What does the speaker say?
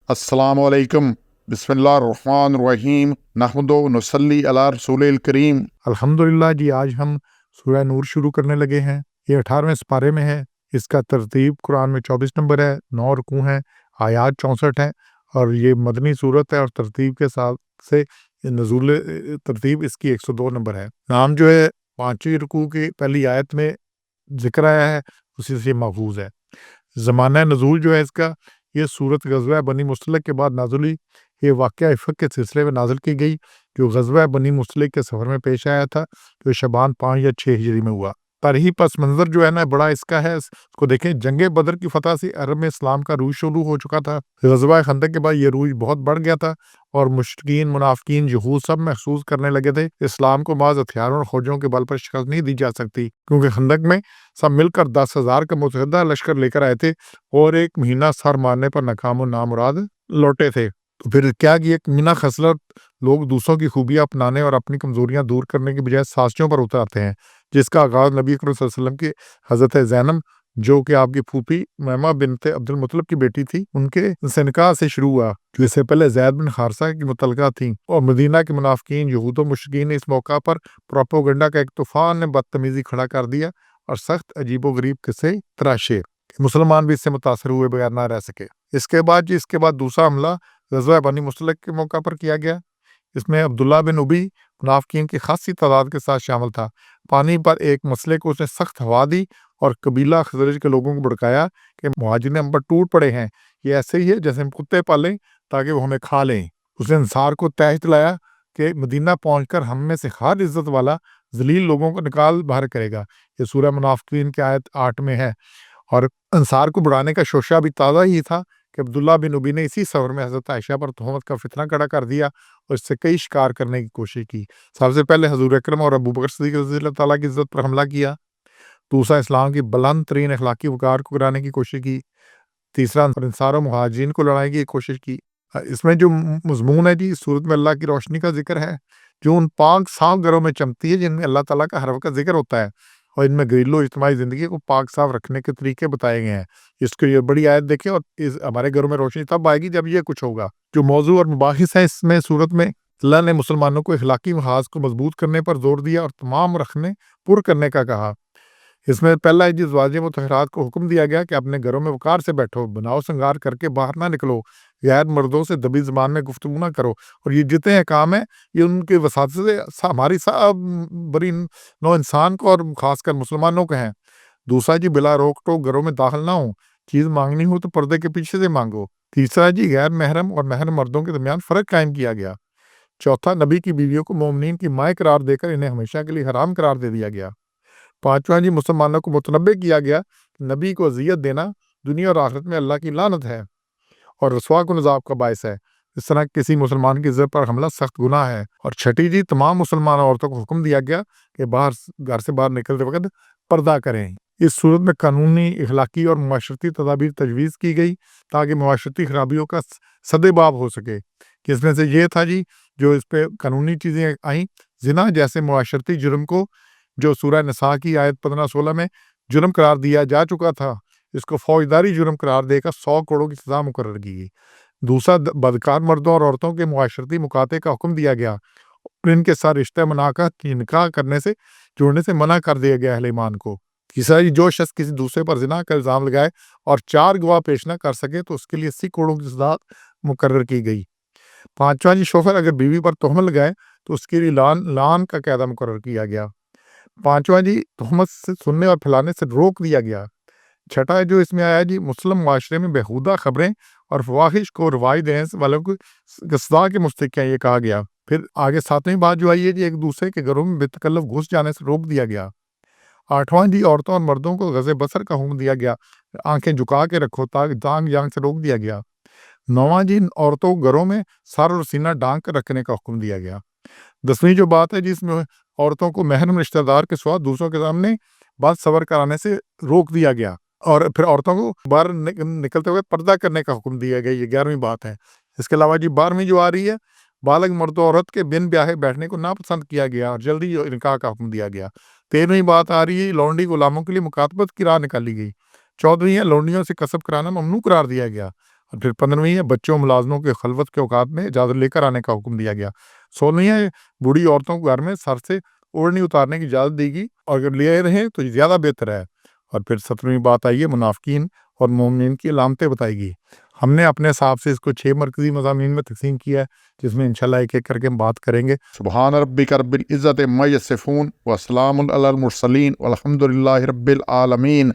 अस्सलामु अलैकुम बिस्मिल्लाहिर्रहमानिर्रहीम नहमदु नसल्ली अला रसूलिल करीम। अल्हम्दुलिल्लाह जी, आज हम सूरह नूर शुरू करने लगे हैं। ये 18वें पारे में है। इसका तरतीब कुरान में 24 नंबर है, 9 रुकू हैं, आयात 64 हैं और ये मदनी सूरत है और तरतीब के साथ से नज़ूल तरतीब इसकी 102 नंबर है। नाम जो है 5वीं रुकू की पहली आयत में जिक्र आया है, उसी से महफूज है। ज़माना नज़ूल जो है इसका, ये सूरत ग़ज़वा बनी मुस्तलिक के बाद नाज़िल हुई। ये वाक़या इफ़क के सिलसिले में नाज़िल की गई, जो ग़ज़वा बनी मुस्तलिक के सफ़र में पेश आया था, जो शबान 5 या 6 हिजरी में हुआ। तारीख़ी पस मंज़र जो है ना, बड़ा इसका है। इसको देखें, जंग बदर की फ़तह से अरब में इस्लाम का रूज शुरू हो चुका था। ग़ज़वा खंदक के बाद ये रूज बहुत बढ़ गया था और मुश्रिकीन, मुनाफ़िकीन, यहूद सब महसूस करने लगे थे इस्लाम को माज़ हथियारों और फ़ौजों के बल पर शिकस्त नहीं दी जा सकती, क्योंकि खंदक में सब मिलकर 10,000 का मुतहदा लश्कर लेकर आए थे और 1 महीना सर मारने पर नाकाम और नामुराद लौटे थे। तो फिर क्या कि एक मीना खसलत लोग दूसरों की खूबियाँ अपनाने और अपनी कमज़ोरियाँ दूर करने की बजाय साजिशों पर उतर आते हैं, जिसका आगाज़ नबी अकरम सल्लल्लाहु अलैहि वसल्लम की हज़रत ज़ैनब, जो कि आपकी फूफी मैमा बिनते अब्दुल मुत्तलिब की बेटी थी, उनके से निकाह से शुरू हुआ, जो इससे पहले ज़ैद बिन हारिसा की मुतल्लका थी। और मदीना के मुनाफ़िकीन, यहूद व मुशरिकीन ने इस मौका पर प्रोपेगेंडा का एक तूफ़ान ने बदतमीज़ी खड़ा कर दिया और सख्त अजीबो-गरीब किस्से तराशे। मुसलमान भी इससे मुतासर हुए बगैर ना रह सके। इसके बाद दूसरा हमला ग़ज़वा बनी मुस्तलिक के मौका पर किया गया। इसमें अब्दुल्ला बिन उबी मुनाफ़िकीन की खासी तादाद के साथ शामिल था। पानी पर एक मसले को उसने सख्त हवा दी और कबीला खज़रज के लोगों को भड़काया कि मुहाजिरीन हम पर टूट पड़े हैं, ये ऐसे ही है जैसे हम कुत्ते पालें ताकि वो हमें खा लें। उसने अंसार को तहत लाया कि मदीना पहुंचकर हम में से हर इज़्ज़त वाला ज़लील लोगों को निकाल बाहर करेगा। ये सूरह मुनाफ़िकीन की आयत 8 में है। और अंसार को बढ़ाने का शोशा भी ताज़ा ही था कि अब्दुल्ला बिन उबी ने इसी सफ़र में हज़रत आयशा पर तोहमत का फितना खड़ा कर दिया और इससे कई शिकार करने की कोशिश की। सबसे पहले हज़ूर अकरम और अबू बकर सिद्दीक़ रज़ियल्लाहु ताला की इज़्ज़त पर हमला किया। दूसरा, इस्लाम की बुलंद तरीन अखलाकी वक़ार को गिराने की कोशिश की। तीसरा, अंसार और मुहाजिरीन को लड़ाने की कोशिश की। इसमें जो मज़मून है जी, इस सूरत में अल्लाह की रोशनी का ज़िक्र है, जो उन पाक साफ़ घरों में चमकती है जिनमें अल्लाह ताला का हर वक़्त ज़िक्र होता है और इनमें घरेलू इज्तिमाई ज़िंदगी को पाक साफ़ रखने के तरीके बताए गए हैं। इसको ये बड़ी आयत देखें, और इस हमारे घरों में रोशनी तब आएगी जब ये कुछ होगा। जो मौज़ू और मुबाहिस है इसमें सूरत में, अल्लाह ने मुसलमानों को अखलाकी महाज़ को मज़बूत करने पर ज़ोर दिया और तमाम रखने पुर करने का कहा। इसमें पहला है, जिस वाजिब मुतहरात को हुक्म दिया गया कि अपने घरों में वक़ार से बैठो, बनाओ श्रृंगार करके बाहर ना निकलो, गैर मर्दों से दबी ज़बान में गुफ्तगू ना करो। और ये जितने अहकाम हैं, ये उनके वसात से हमारी बड़ी नौ इंसान को और ख़ासकर मुसलमानों के हैं। दूसरा जी, बिला रोक टोक घरों में दाखिल ना हो, चीज़ मांगनी हो तो पर्दे के पीछे से मांगो। तीसरा जी, गैर महरम और महरम मर्दों के दरमियान फ़र्क कायम किया गया। चौथा, नबी की बीवियों को मोमिनीन की माएँ करार देकर इन्हें हमेशा के लिए हराम करार दे दिया गया। पाँचवां जी, मुसलमानों को मुतनब्बे किया गया, नबी को अज़ियत देना दुनिया और आखिरत में अल्लाह की लानत है और रसवा अज़ाब का बायस है। इस तरह किसी मुसलमान की इज़्ज़त पर हमला सख्त गुनाह है। और छठी जी, तमाम मुसलमान औरतों को हुक्म दिया गया कि घर से बाहर निकलते वक्त पर्दा करें। इस सूरत में कानूनी, अखलाकी और मुआशरती तदाबीर तजवीज़ की गई ताकि मुआशरती खराबियों का सद्देबाब हो सके। कि इसमें से ये था जी, जो इस पे कानूनी चीज़ें आई, ज़िना जैसे मुआशरती जुर्म को, जो सूरह निसा की आयत 15-16 में जुर्म करार दिया जा चुका था, इसको फौजदारी जुर्म करार देकर 100 करोड़ की सज़ा मुकर्रर की गई। दूसरा, बदकार मर्दों और औरतों के मुआशरती मुकाते का हुक्म दिया गया और इनके साथ रिश्ता निकाह करने से, जोड़ने से मना कर दिया गया अहले ईमान को। तीसरा, जो शख्स किसी दूसरे पर ज़िना का इल्ज़ाम लगाए और 4 गवाह पेश न कर सके तो उसके लिए 80 करोड़ की सज़ा मुकर्रर की गई। पाँचवां जी, शोहर अगर बीवी पर तोहमत लगाए तो उसके लिए लान का कायदा मुकर्रर किया गया। पाँचवां जी, तोहमत से सुनने और फैलाने से रोक दिया गया। छठा जो इसमें आया जी, मुस्लिम माशरे में बेहुदा खबरें और फवाहिश को रवाई देने वालों को सज़ा के मुस्तहिक़ है, ये कहा गया। फिर आगे 7वीं बात जो आई है जी, एक दूसरे के घरों में बेतकल्लफ घुस जाने से रोक दिया गया। 8वां जी, औरतों और मर्दों को गज़े बसर का हुक्म दिया गया, आंखें झुका के रखो ताकि जांग से रोक दिया गया। 9वां जी, औरतों को घरों में सर और सीना ढांक कर रखने का हुक्म दिया गया। 10वीं जो बात है, जिसमें औरतों को महरम रिश्तेदार के सिवा दूसरों के सामने बात सवर कराने से रोक दिया गया। और फिर औरतों को बाहर निकलते हुए पर्दा करने का हुक्म दिया गया। ये 11वीं बात है। इसके अलावा जी 12वीं जो आ रही है, बालग मर्द औरत के बिन ब्याहे बैठने को नापसंद किया गया और जल्दी निकाह का हुक्म दिया गया। 13वीं बात आ रही है, लौंडी गुलामों के लिए मुकातबत की राह निकाली गई। 14वीं है, लौंडियों से कसब कराना ममनू करार दिया गया। اور پھر 15ویں ہے بچوں ملازموں کے خلوت کے اوقات میں اجازت لے کر آنے کا حکم دیا گیا۔ 16ویں ہے بوڑھی عورتوں کو گھر میں سر سے اوڑھنی اتارنے کی اجازت دی گئی، اور اگر لے رہے ہیں تو یہ زیادہ بہتر ہے۔ اور پھر 17ویں بات آئی ہے منافقین اور مومنین کی علامتیں بتائی گئی۔ ہم نے اپنے حساب سے اس کو 6 مرکزی مضامین میں تقسیم کیا ہے، جس میں انشاءاللہ ایک ایک کر کے ہم بات کریں گے۔ سبحان ربک رب العزت عما یصفون وسلام علی المرسلین والحمد للہ رب العالمین۔